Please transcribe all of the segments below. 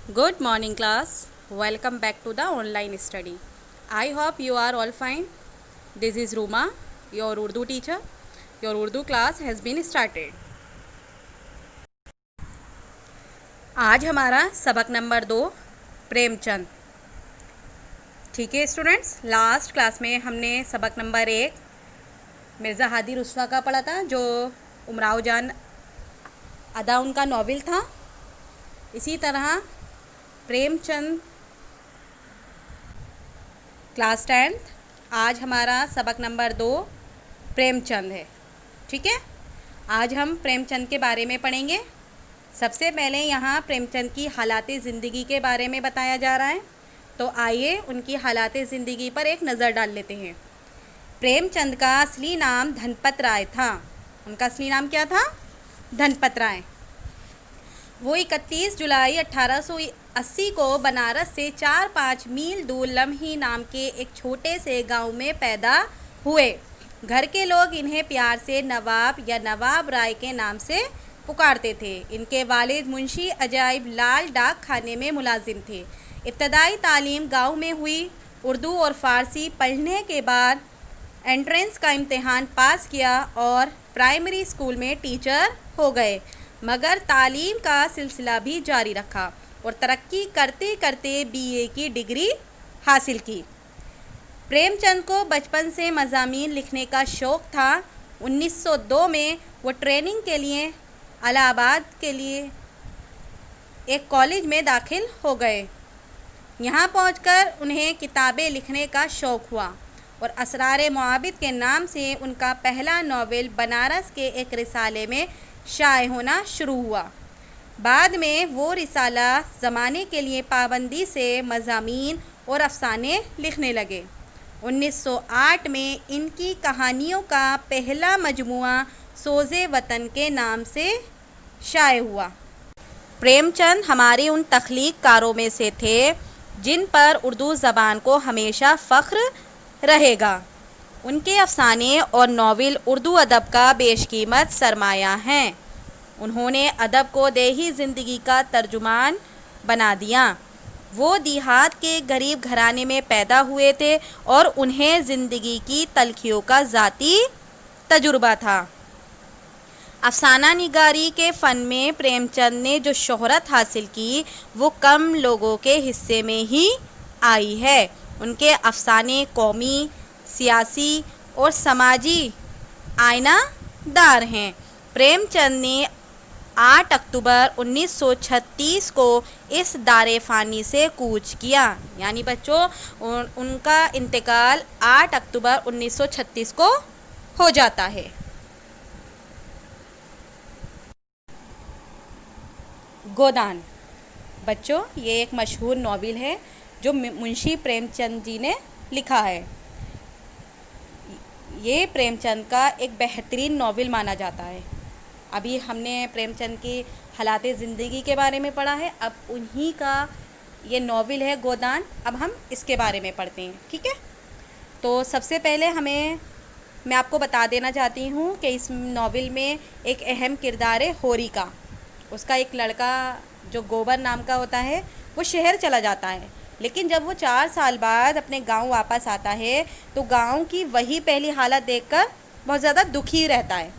Good morning, class. Welcome back to the online study. I hope you are all fine. This is Ruma, your Urdu teacher. Your Urdu class has been started. आज हमारा सबक number 2 Premchand. ठीक है students, last class में हमने सबक number 1 Mirza Hadi रुस्वा का पढ़ा था, जो उमराव जान अदा उनका नॉवेल था। इसी तरह प्रेमचंद क्लास 10th, आज हमारा सबक नंबर 2 प्रेमचंद है। ठीक है, आज हम प्रेमचंद के बारे में पढ़ेंगे। सबसे पहले यहाँ प्रेमचंद की हालाते ज़िंदगी के बारे में बताया जा रहा है, तो आइए उनकी हालाते ज़िंदगी पर एक नज़र डाल लेते हैं। प्रेमचंद का असली नाम धनपत राय था। उनका असली नाम क्या था? धनपत राय। वो 31 जुलाई 1880 को बनारस से 4-5 मील दूर लम्ही नाम के एक छोटे से गांव में पैदा हुए। घर के लोग इन्हें प्यार से नवाब या नवाब राय के नाम से पुकारते थे। इनके वालिद मुंशी अजाइब लाल डाक खाने में मुलाजिम थे। इब्तदाई तालीम गांव में हुई। उर्दू और फ़ारसी पढ़ने के बाद एंट्रेंस का इम्तिहान पास किया और प्राइमरी स्कूल में टीचर हो गए, मगर तालीम का सिलसिला भी जारी रखा और तरक्की करते करते बीए की डिग्री हासिल की। प्रेमचंद को बचपन से मज़ामीन लिखने का शौक़ था। 1902 में वो ट्रेनिंग के लिए इलाहाबाद के लिए एक कॉलेज में दाखिल हो गए। यहाँ पहुंचकर उन्हें किताबें लिखने का शौक़ हुआ और असरार मुआबिद के नाम से उनका पहला नॉवेल बनारस के एक रिसाले में शाये होना शुरू हुआ। बाद में वो रिसाला ज़माने के लिए पाबंदी से मज़ामीन और अफसाने लिखने लगे। 1908 में इनकी कहानियों का पहला मजमुआ सोज़े वतन के नाम से शाये हुआ। प्रेमचंद हमारे उन तख्लीक़कारों में से थे जिन पर उर्दू ज़बान को हमेशा फ़ख्र रहेगा। उनके अफसाने और नॉवेल उर्दू अदब का बेशकीमत सरमाया हैं। उन्होंने अदब को देही ज़िंदगी का तर्जुमान बना दिया। वो देहात के गरीब घराने में पैदा हुए थे और उन्हें ज़िंदगी की तलखियों का ज़ाती तजुर्बा था। अफसाना निगारी के फ़न में प्रेमचंद ने जो शोहरत हासिल की, वो कम लोगों के हिस्से में ही आई है। उनके अफसाने कौमी, सियासी और समाजी आईनादार हैं। प्रेमचंद ने 8 अक्टूबर 1936 को इस दारे फ़ानी से कूच किया। यानी बच्चों, उनका इंतकाल 8 अक्टूबर 1936 को हो जाता है। गोदान बच्चों, ये एक मशहूर नॉवेल है जो मुंशी प्रेमचंद जी ने लिखा है। ये प्रेमचंद का एक बेहतरीन नॉवेल माना जाता है। अभी हमने प्रेमचंद की हालाते ज़िंदगी के बारे में पढ़ा है, अब उन्हीं का ये नॉवेल है गोदान। अब हम इसके बारे में पढ़ते हैं। ठीक है, तो सबसे पहले मैं आपको बता देना चाहती हूँ कि इस नॉवेल में एक अहम किरदार है होरी का। उसका एक लड़का जो गोबर नाम का होता है, वो शहर चला जाता है, लेकिन जब वो 4 साल बाद अपने गांव वापस आता है तो गांव की वही पहली हालत देखकर बहुत ज़्यादा दुखी रहता है।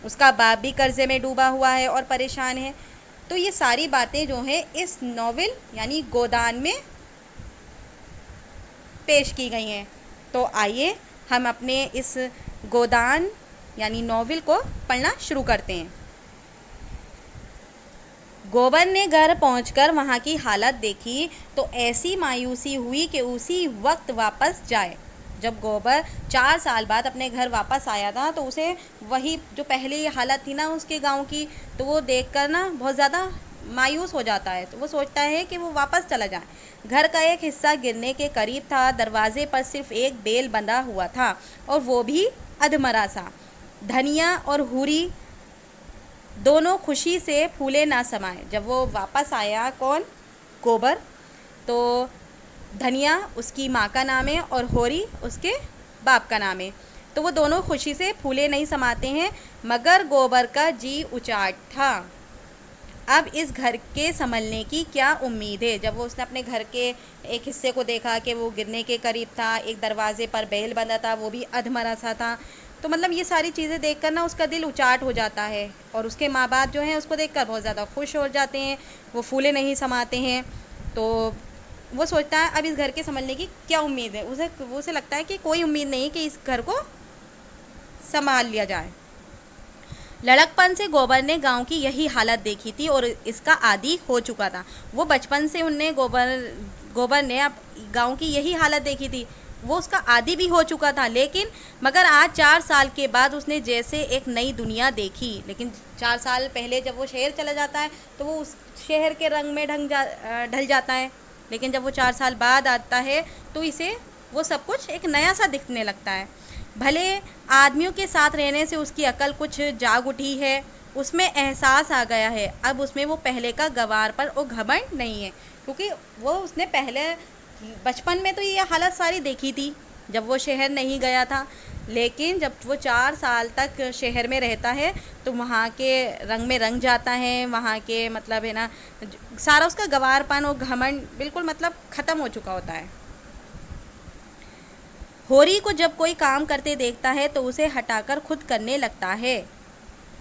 उसका बाप भी कर्ज़े में डूबा हुआ है और परेशान है। तो ये सारी बातें जो हैं इस नॉवेल यानी गोदान में पेश की गई हैं। तो आइए हम अपने इस गोदान यानी नॉवेल को पढ़ना शुरू करते हैं। गोबर ने घर पहुंचकर वहां की हालत देखी तो ऐसी मायूसी हुई कि उसी वक्त वापस जाए। जब गोबर 4 साल बाद अपने घर वापस आया था तो उसे वही जो पहले हालत थी ना उसके गांव की, तो वो देखकर ना बहुत ज़्यादा मायूस हो जाता है। तो वो सोचता है कि वो वापस चला जाए। घर का एक हिस्सा गिरने के करीब था। दरवाजे पर सिर्फ एक बेल बंधा हुआ था और वो भी अधमरा सा। धनिया और हुरी दोनों खुशी से फूले ना समाये। जब वो वापस आया, कौन? गोबर। तो धनिया उसकी माँ का नाम है और होरी उसके बाप का नाम है। तो वो दोनों खुशी से फूले नहीं समाते हैं, मगर गोबर का जी उचाट था। अब इस घर के संभलने की क्या उम्मीद है। जब वो उसने अपने घर के एक हिस्से को देखा कि वो गिरने के करीब था, एक दरवाजे पर बैल बंधा था, वो भी अधमरा सा था, तो मतलब ये सारी चीज़ें देखकर ना उसका दिल उचाट हो जाता है। और उसके माँ बाप जो हैं उसको देखकर बहुत ज़्यादा खुश हो जाते हैं, वो फूले नहीं समाते हैं। तो वो सोचता है अब इस घर के संभलने की क्या उम्मीद है। उसे लगता है कि कोई उम्मीद नहीं कि इस घर को संभाल लिया जाए। लड़कपन से गोबर ने गांव की यही हालत देखी थी और इसका आदी हो चुका था। वो बचपन से उनने गोबर ने अब गांव की यही हालत देखी थी, वो उसका आदी भी हो चुका था। लेकिन मगर आज 4 साल के बाद उसने जैसे एक नई दुनिया देखी। लेकिन 4 साल पहले जब वो शहर चला जाता है तो वो उस शहर के रंग में ढल जाता है। लेकिन जब वो 4 साल बाद आता है तो इसे वो सब कुछ एक नया सा दिखने लगता है। भले आदमियों के साथ रहने से उसकी अकल कुछ जाग उठी है, उसमें एहसास आ गया है। अब उसमें वो पहले का गंवारपन और घमंड नहीं है, क्योंकि वो उसने पहले बचपन में तो ये हालत सारी देखी थी जब वो शहर नहीं गया था। लेकिन जब वो 4 साल तक शहर में रहता है तो वहाँ के रंग में रंग जाता है, वहाँ के मतलब है ना सारा उसका गंवारपन और घमंड बिल्कुल मतलब ख़त्म हो चुका होता है। होरी को जब कोई काम करते देखता है तो उसे हटाकर खुद करने लगता है।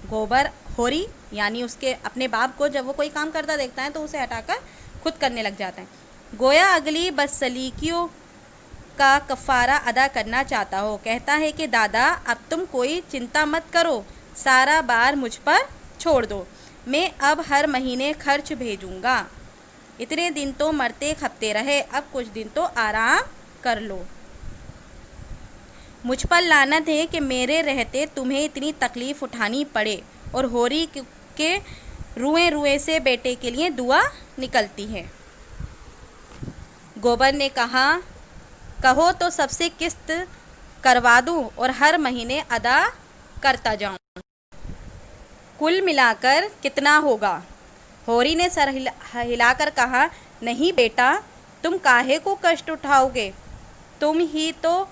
गोबर होरी यानी उसके अपने बाप को जब वो कोई काम करता देखता है तो उसे हटाकर खुद करने लग जाता है। गोया अगली बदसलीकियों का कफ़ारा अदा करना चाहता हो। कहता है कि दादा अब तुम कोई चिंता मत करो, सारा बार मुझ पर छोड़ दो, मैं अब हर महीने खर्च भेजूंगा। इतने दिन तो मरते खपते रहे, अब कुछ दिन तो आराम कर लो। मुझ पर लानत है कि मेरे रहते तुम्हें इतनी तकलीफ़ उठानी पड़े। और होरी के रुए रुए से बेटे के लिए दुआ निकलती है। गोबर ने कहा, कहो तो सबसे किस्त करवा दूं और हर महीने अदा करता जाऊं। कुल मिलाकर कितना होगा। होरी ने सर हिलाकर कहा, नहीं बेटा, तुम काहे को कष्ट उठाओगे, तुम ही तो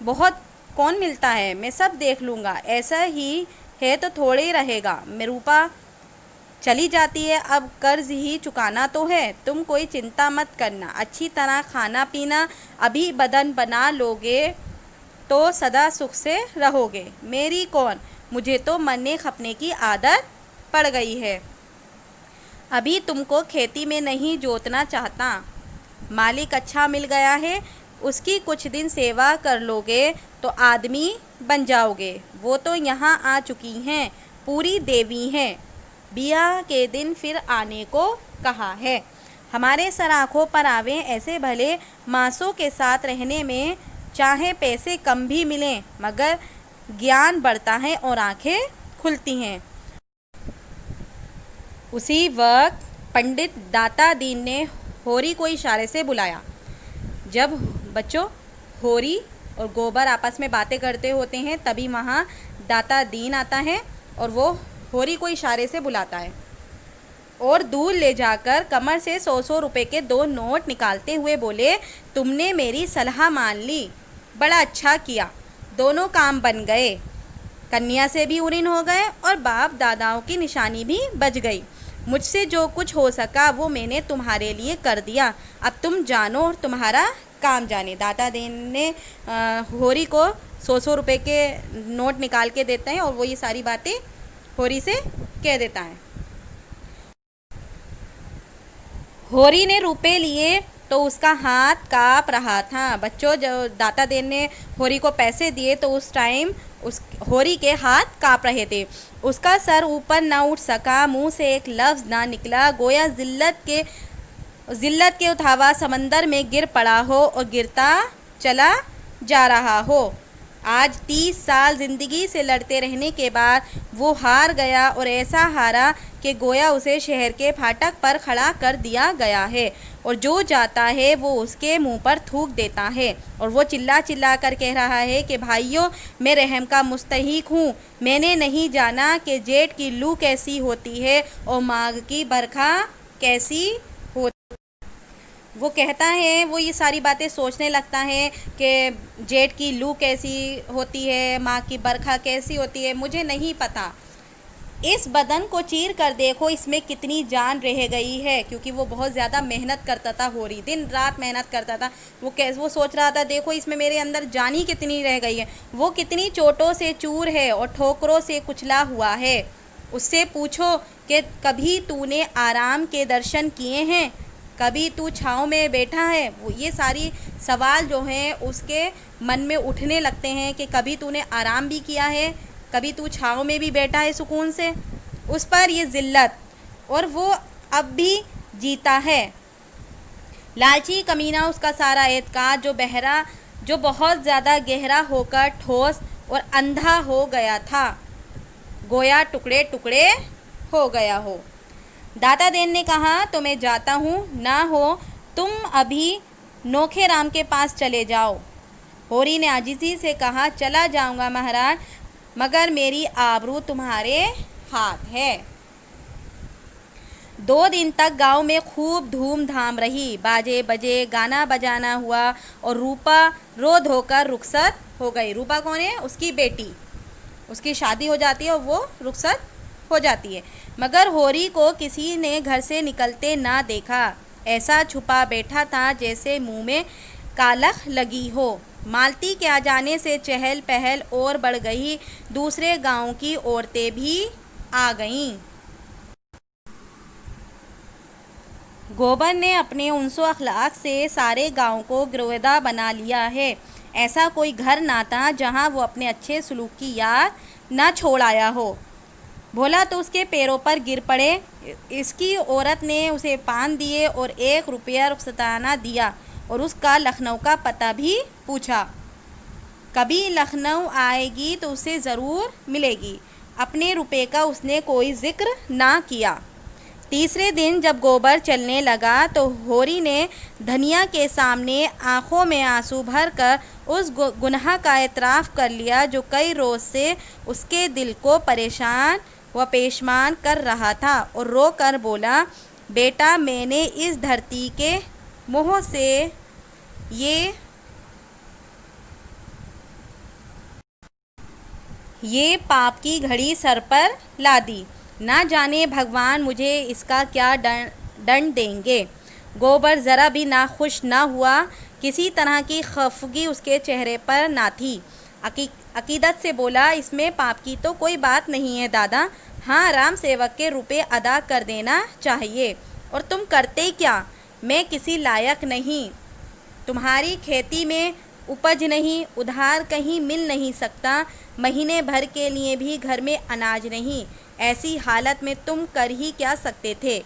बहुत कौन मिलता है, मैं सब देख लूँगा। ऐसा ही है तो थोड़े ही रहेगा, मैं रूपा चली जाती है, अब कर्ज ही चुकाना तो है। तुम कोई चिंता मत करना, अच्छी तरह खाना पीना, अभी बदन बना लोगे तो सदा सुख से रहोगे। मेरी कौन, मुझे तो मरने खपने की आदत पड़ गई है। अभी तुमको खेती में नहीं जोतना चाहता, मालिक अच्छा मिल गया है, उसकी कुछ दिन सेवा कर लोगे तो आदमी बन जाओगे। वो तो यहाँ आ चुकी हैं, पूरी देवी हैं, बिया के दिन फिर आने को कहा है। हमारे सर आँखों पर आवे, ऐसे भले मांसों के साथ रहने में चाहे पैसे कम भी मिलें, मगर ज्ञान बढ़ता है और आँखें खुलती हैं। उसी वक्त पंडित दाता दीन ने होरी को इशारे से बुलाया। जब बच्चों होरी और गोबर आपस में बातें करते होते हैं तभी वहाँ दाता दीन आता है और वो होरी को इशारे से बुलाता है और दूर ले जाकर कमर से 100-100 रुपए के 2 नोट निकालते हुए बोले, तुमने मेरी सलाह मान ली, बड़ा अच्छा किया, दोनों काम बन गए, कन्या से भी उरीन हो गए और बाप दादाओं की निशानी भी बच गई। मुझसे जो कुछ हो सका वो मैंने तुम्हारे लिए कर दिया, अब तुम जानो और तुम्हारा काम जाने। दाता दीन ने होरी को 100-100 रुपए के नोट निकाल के देते हैं और वो ये सारी बातें होरी से कह देता है। होरी ने रुपए लिए तो उसका हाथ काँप रहा था। बच्चों, जब दाता दीन ने होरी को पैसे दिए तो उस टाइम उस होरी के हाथ काँप रहे थे। उसका सर ऊपर ना उठ सका, मुंह से एक लफ्ज़ ना निकला, गोया जिल्लत के उठावा समंदर में गिर पड़ा हो और गिरता चला जा रहा हो। आज 30 साल ज़िंदगी से लड़ते रहने के बाद वो हार गया और ऐसा हारा कि गोया उसे शहर के फाटक पर खड़ा कर दिया गया है और जो जाता है वो उसके मुंह पर थूक देता है और वो चिल्ला चिल्ला कर कह रहा है कि भाइयों, मैं रहम का मुस्तहिक हूँ, मैंने नहीं जाना कि जेठ की लू कैसी होती है और माघ की बरखा कैसी होती। वो कहता है, वो ये सारी बातें सोचने लगता है कि जेठ की लू कैसी होती है, माँ की बरखा कैसी होती है, मुझे नहीं पता। इस बदन को चीर कर देखो, इसमें कितनी जान रह गई है। क्योंकि वो बहुत ज़्यादा मेहनत करता था, होरी दिन रात मेहनत करता था। वो सोच रहा था, देखो इसमें मेरे अंदर जान ही कितनी रह गई है। वो कितनी चोटों से चूर है और ठोकरों से कुचला हुआ है। उससे पूछो कि कभी तूने आराम के दर्शन किए हैं, कभी तू छाँव में बैठा है। वो ये सारी सवाल जो हैं उसके मन में उठने लगते हैं कि कभी तूने आराम भी किया है, कभी तू छाँव में भी बैठा है सुकून से। उस पर ये ज़िल्लत, और वो अब भी जीता है। लालची कमीना उसका सारा एतकाद जो बहुत ज़्यादा गहरा होकर ठोस और अंधा हो गया था, गोया टुकड़े टुकड़े हो गया हो। दाता देन ने कहा, तो मैं जाता हूँ, ना हो तुम अभी नोखे राम के पास चले जाओ। होरी ने आजिज़ी से कहा, चला जाऊँगा महाराज, मगर मेरी आबरू तुम्हारे हाथ है। 2 दिन तक गांव में खूब धूमधाम रही। बाजे बजे, गाना बजाना हुआ और रूपा रो धोकर रुखसत हो गई। रूपा कौन है? उसकी बेटी। उसकी शादी हो जाती है और वो रुखसत हो जाती है। मगर होरी को किसी ने घर से निकलते ना देखा। ऐसा छुपा बैठा था जैसे मुंह में कालख लगी हो। मालती के आ जाने से चहल पहल और बढ़ गई। दूसरे गांव की औरतें भी आ गईं। गोबर ने अपने उन्सो अखलाक से सारे गांव को गिरोदा बना लिया है। ऐसा कोई घर ना था जहां वो अपने अच्छे सलूक की याद ना छोड़ आया हो। भोला तो उसके पैरों पर गिर पड़े। इसकी औरत ने उसे पान दिए और 1 रुपया रुखसताना दिया और उसका लखनऊ का पता भी पूछा। कभी लखनऊ आएगी तो उसे ज़रूर मिलेगी। अपने रुपए का उसने कोई जिक्र ना किया। तीसरे दिन जब गोबर चलने लगा तो होरी ने धनिया के सामने आंखों में आंसू भरकर उस गुनाह का एतराफ़ कर लिया जो कई रोज़ से उसके दिल को परेशान व पेशमान कर रहा था, और रो कर बोला, बेटा, मैंने इस धरती के मोह से ये पाप की घड़ी सर पर ला दी। ना जाने भगवान मुझे इसका क्या दंड देंगे। गोबर ज़रा भी ना खुश ना हुआ। किसी तरह की खफगी उसके चेहरे पर ना थी। अकीदत से बोला, इसमें पाप की तो कोई बात नहीं है दादा। हाँ, राम सेवक के रुपए अदा कर देना चाहिए। और तुम करते क्या? मैं किसी लायक नहीं। तुम्हारी खेती में उपज नहीं, उधार कहीं मिल नहीं सकता, महीने भर के लिए भी घर में अनाज नहीं। ऐसी हालत में तुम कर ही क्या सकते थे?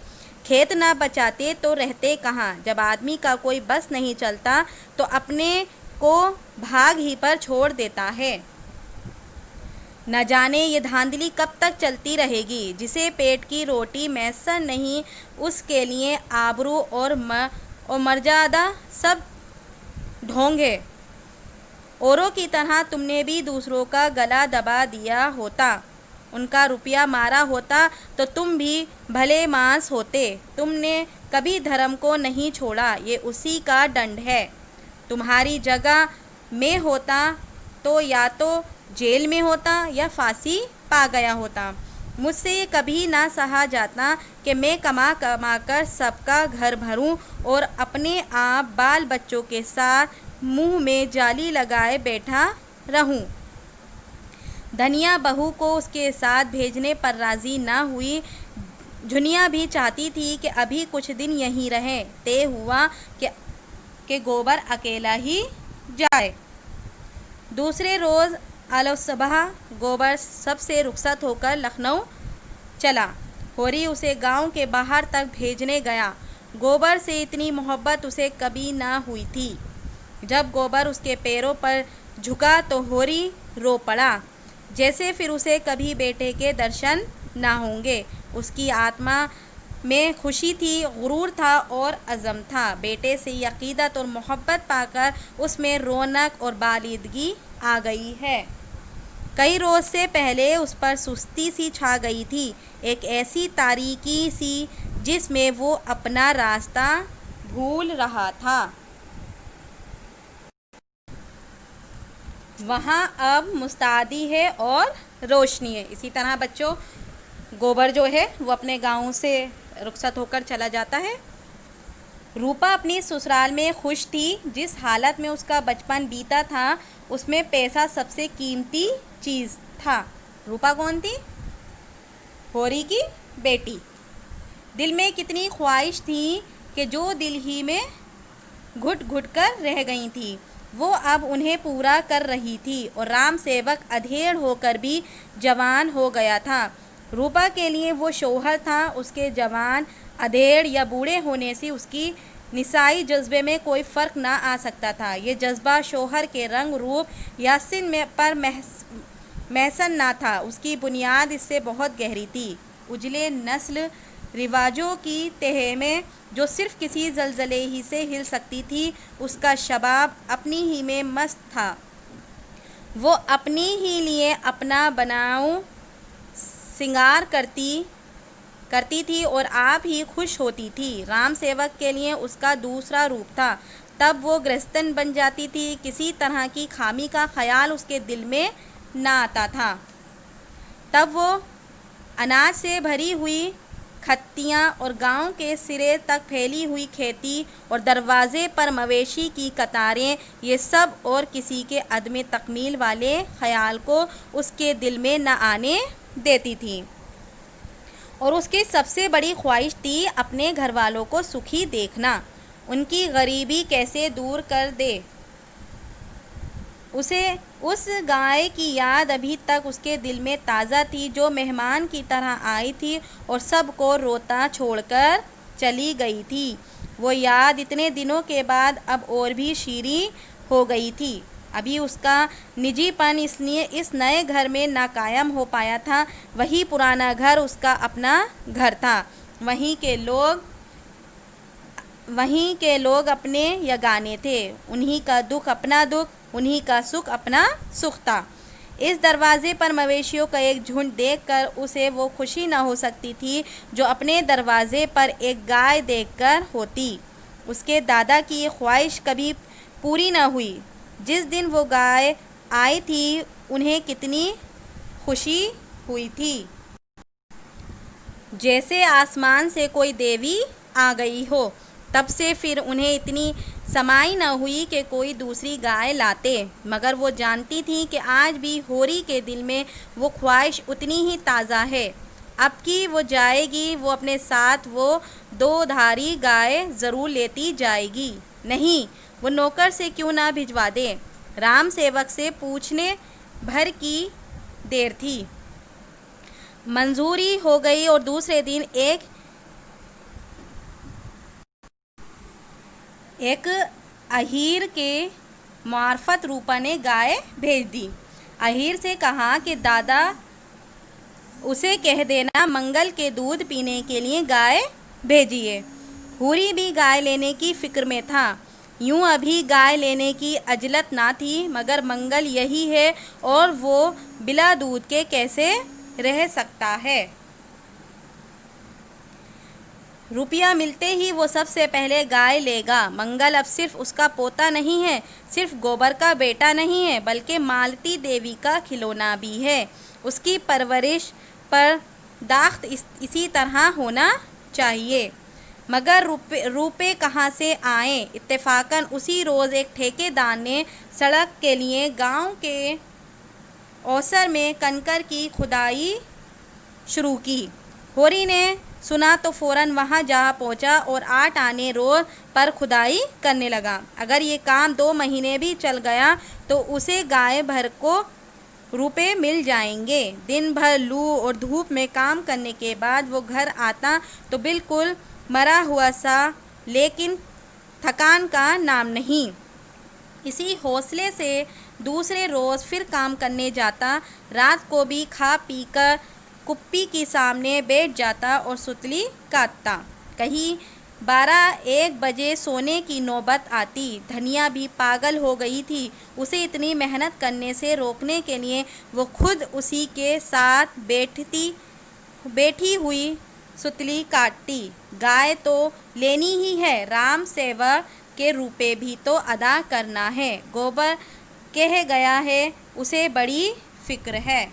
खेत ना बचाते तो रहते कहाँ? जब आदमी का कोई बस नहीं चलता तो अपने को भाग ही पर छोड़ देता है। न जाने ये धांधली कब तक चलती रहेगी। जिसे पेट की रोटी मैसर नहीं, उसके लिए आबरू और मर्यादा सब ढोंगे। औरों की तरह तुमने भी दूसरों का गला दबा दिया होता, उनका रुपया मारा होता तो तुम भी भले मांस होते। तुमने कभी धर्म को नहीं छोड़ा, ये उसी का दंड है। तुम्हारी जगह में होता तो या तो जेल में होता या फांसी पा गया होता। मुझसे ये कभी ना सहा जाता कि मैं कमा कमा कर सबका घर भरूं और अपने आप बाल बच्चों के साथ मुंह में जाली लगाए बैठा रहूं। धनिया बहू को उसके साथ भेजने पर राज़ी ना हुई। झुनिया भी चाहती थी कि अभी कुछ दिन यहीं रहे। तय हुआ कि गोबर अकेला ही जाए। दूसरे रोज़ अलसुबह गोबर सबसे रुखसत होकर लखनऊ चला। होरी उसे गांव के बाहर तक भेजने गया। गोबर से इतनी मोहब्बत उसे कभी ना हुई थी। जब गोबर उसके पैरों पर झुका तो होरी रो पड़ा, जैसे फिर उसे कभी बेटे के दर्शन ना होंगे। उसकी आत्मा में खुशी थी, गुरूर था और अज़म था। बेटे से अक़ीदत और मोहब्बत पाकर उसमें रौनक और बालिदगी आ गई है। कई रोज़ से पहले उस पर सुस्ती सी छा गई थी, एक ऐसी तारीकी सी जिसमें वो अपना रास्ता भूल रहा था। वहाँ अब मुस्तादी है और रोशनी है। इसी तरह बच्चों, गोबर जो है वो अपने गांव से रुखसत होकर चला जाता है। रूपा अपनी ससुराल में खुश थी। जिस हालत में उसका बचपन बीता था उसमें पैसा सबसे कीमती चीज़ था। रूपा कौन थी? होरी की बेटी। दिल में कितनी ख्वाहिश थी कि जो दिल ही में घुट घुट कर रह गई थी वो अब उन्हें पूरा कर रही थी। और राम सेवक अधेड़ होकर भी जवान हो गया था। रूपा के लिए वो शौहर था। उसके जवान, अधेड़ या बूढ़े होने से उसकी निसाई जज्बे में कोई फ़र्क ना आ सकता था। ये जज्बा शौहर के रंग रूप या सिन में पर महसन ना था। उसकी बुनियाद इससे बहुत गहरी थी। उजले नस्ल रिवाजों की तह में जो सिर्फ किसी जलजले ही से हिल सकती थी। उसका शबाब अपनी ही में मस्त था। वो अपनी ही लिए अपना बनाऊं सिंगार करती थी और आप ही खुश होती थी। राम सेवक के लिए उसका दूसरा रूप था। तब वो गृहस्थन बन जाती थी। किसी तरह की खामी का ख्याल उसके दिल में ना आता था। तब वो अनाज से भरी हुई खत्तियाँ और गांव के सिरे तक फैली हुई खेती और दरवाजे पर मवेशी की कतारें, ये सब और किसी के अदम तकमील वाले ख्याल को उसके दिल में न आने देती थी। और उसकी सबसे बड़ी ख्वाहिश थी अपने घर वालों को सुखी देखना, उनकी गरीबी कैसे दूर कर दे। उसे उस गाय की याद अभी तक उसके दिल में ताज़ा थी जो मेहमान की तरह आई थी और सबको रोता छोड़कर चली गई थी। वो याद इतने दिनों के बाद अब और भी शीरीं हो गई थी। अभी उसका निजीपन इसलिए इस नए घर में ना कायम हो पाया था। वही पुराना घर उसका अपना घर था। वहीं के लोग अपने यगाने थे। उन्हीं का दुख अपना दुख, उन्हीं का सुख अपना सुख था। इस दरवाजे पर मवेशियों का एक झुंड देखकर उसे वो खुशी न हो सकती थी जो अपने दरवाजे पर एक गाय देखकर होती। उसके दादा की ये ख्वाहिश कभी पूरी न हुई। जिस दिन वो गाय आई थी उन्हें कितनी खुशी हुई थी, जैसे आसमान से कोई देवी आ गई हो। तब से फिर उन्हें इतनी समाई न हुई कि कोई दूसरी गाय लाते। मगर वो जानती थी कि आज भी होरी के दिल में वो ख्वाहिश उतनी ही ताज़ा है। अब की वो जाएगी, वो अपने साथ वो दो धारी गाय ज़रूर लेती जाएगी। नहीं, वो नौकर से क्यों ना भिजवा दे। राम सेवक से पूछने भर की देर थी। मंजूरी हो गई और दूसरे दिन एक अहीर के मार्फत रूपा ने गाय भेज दी। अहीर से कहा कि दादा उसे कह देना मंगल के दूध पीने के लिए गाय भेजिए। हूरी भी गाय लेने की फिक्र में था। यूं अभी गाय लेने की अजलत ना थी, मगर मंगल यही है और वो बिला दूध के कैसे रह सकता है। रुपया मिलते ही वो सबसे पहले गाय लेगा। मंगल अब सिर्फ उसका पोता नहीं है, सिर्फ गोबर का बेटा नहीं है, बल्कि मालती देवी का खिलौना भी है। उसकी परवरिश पर दाख्त इसी तरह होना चाहिए। मगर रुपए कहाँ से आए। इत्तेफाकन उसी रोज़ एक ठेकेदार ने सड़क के लिए गांव के औसर में कंकर की खुदाई शुरू की। होरी ने सुना तो फौरन वहां जा पहुंचा और 8 आने रोज पर खुदाई करने लगा। अगर ये काम 2 महीने भी चल गया तो उसे गाय भर को रुपए मिल जाएंगे। दिन भर लू और धूप में काम करने के बाद वो घर आता तो बिल्कुल मरा हुआ सा, लेकिन थकान का नाम नहीं। इसी हौसले से दूसरे रोज़ फिर काम करने जाता। रात को भी खा पी कर कुप्पी के सामने बैठ जाता और सुतली काटता। कहीं 12-1 बजे सोने की नौबत आती। धनिया भी पागल हो गई थी। उसे इतनी मेहनत करने से रोकने के लिए वो खुद उसी के साथ बैठी हुई सुतली काटती। गाय तो लेनी ही है, राम सेवक के रुपए भी तो अदा करना है। गोबर कह गया है, उसे बड़ी फिक्र है।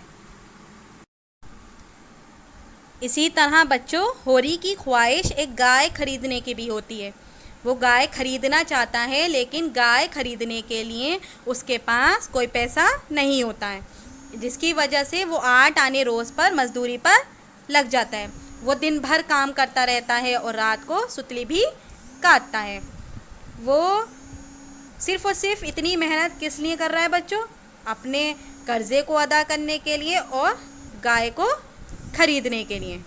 इसी तरह बच्चों, होरी की ख्वाहिश एक गाय खरीदने की भी होती है। वो गाय खरीदना चाहता है, लेकिन गाय खरीदने के लिए उसके पास कोई पैसा नहीं होता है, जिसकी वजह से वो 8 आने रोज़ पर मजदूरी पर लग जाता है। वो दिन भर काम करता रहता है और रात को सुतली भी काटता है। वो सिर्फ़ और सिर्फ इतनी मेहनत किस लिए कर रहा है बच्चों? अपने कर्ज़े को अदा करने के लिए और गाय को खरीदने के लिए।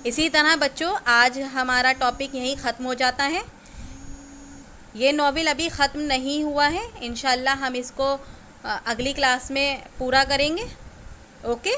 इसी तरह बच्चों, आज हमारा टॉपिक यहीं ख़त्म हो जाता है। ये नॉवेल अभी ख़त्म नहीं हुआ है, इंशाल्लाह हम इसको अगली क्लास में पूरा करेंगे। ओके।